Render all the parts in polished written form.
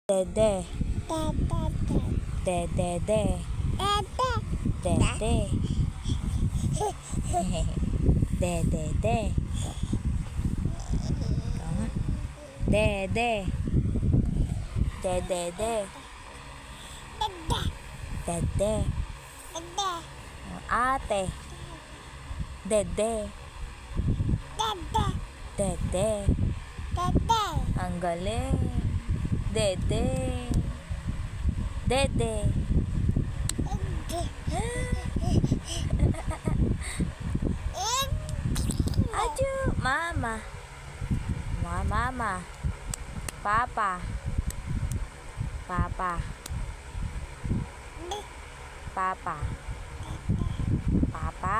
Dede, dede, dede, dede, dede, dede, dede, ate, dede, dede, ang galing, dede, dede, aju, mama, mama, papa, papa, papa, papa,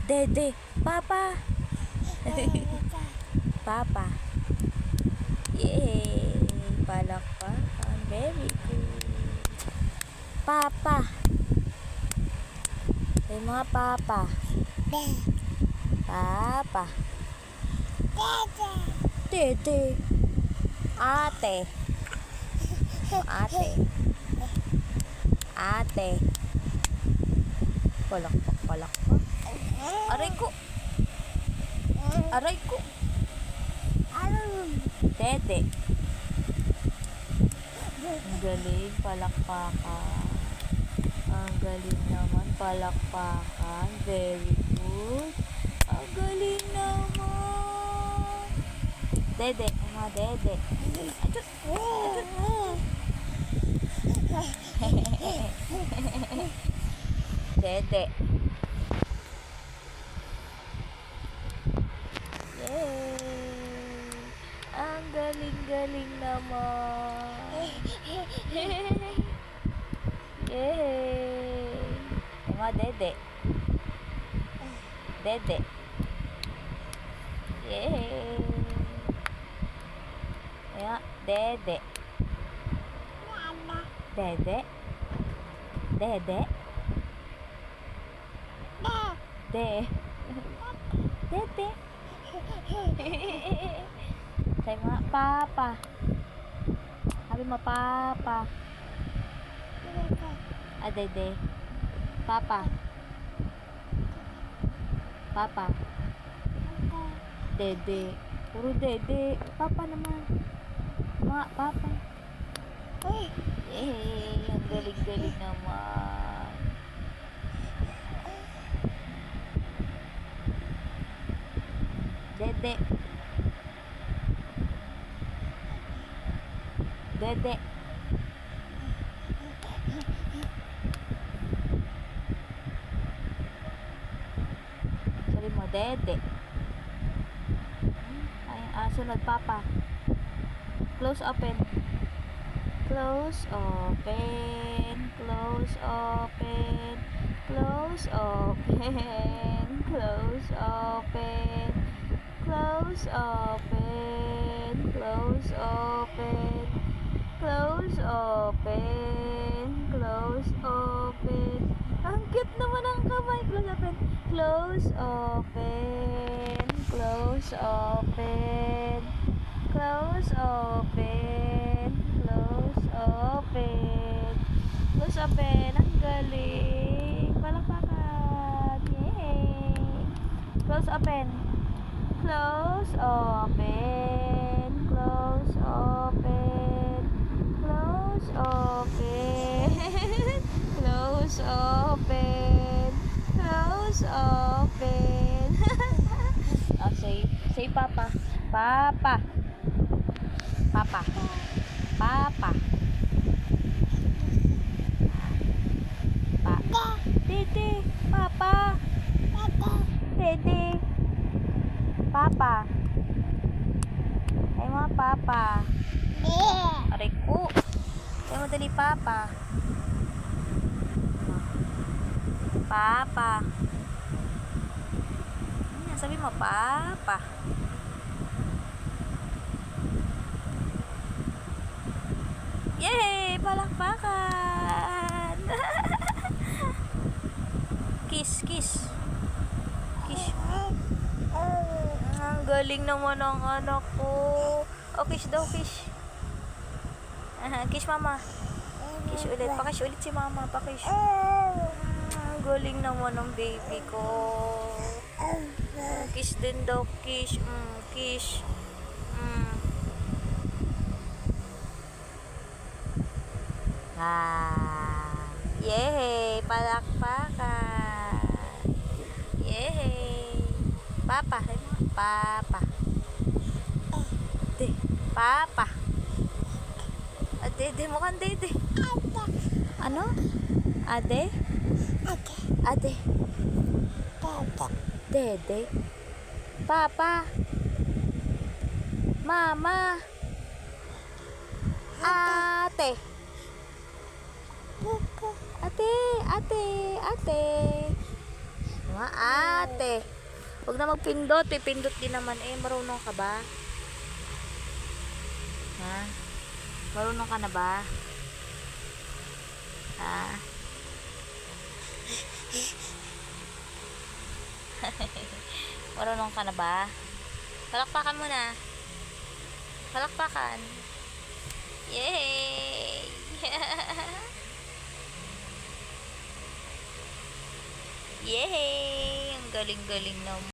dede, papa, papa, yay, palakpakan, very good, papa, say mga papa, papa, dede, ate, ate, ate, palakpak, palakpak, aray ko, aray ko, dede, ang galing, palakpakan, ang galing naman, palakpakan, very good, ang galing naman, dede, mga dede, ajut, ajut, dede, yay, ang galing-galing naman, yay, mga dede, dede, yay, ya, dede, dede, dede, de, dede, say mga papa, sabi mo papa, dede, papa, papa, dede, puro dede, papa naman, mga papa, yay, ang galing-galing naman, dede, dede, sabi mo dede, ay, sunod papa, close open, close open, close open, close open, close open, close open, close open, close open, close open, ang cute naman ang kamay, close open, close open, close open, close open, close open, close open, ang galing, palakpakan, yay, close open, close open, close open, close open, close open, close open, oh, say papa, papa, papa, papa, papa, dede, papa, dede, papa, ay mga papa, aray ko, ay mo dali papa, papa, sabi mo papa, yay, palakpakan, kiss, kiss, kiss, ang galing naman ng anak ko, Oh, kiss daw, kiss. Kiss mama. Kiss ulit. Pakiss ulit si mama. Pakiss. Galing naman ng baby ko. Kiss din daw. Kiss. Kiss. Yehey! Palakpakan. Yehey! Papa. Papa. Ate. Papa. Ate, mo kan dede. Ano? Ade? Ade. Dede. Papa. Mama. Ate. Ate. Mga ate. Huwag na magpindot. Pipindot din naman eh. Marunong ka ba? Ha? Marunong ka na ba? Ha? Marunong ka na ba? Palakpakan mo na. Palakpakan. Yay! Yay! Ang galing-galing naman.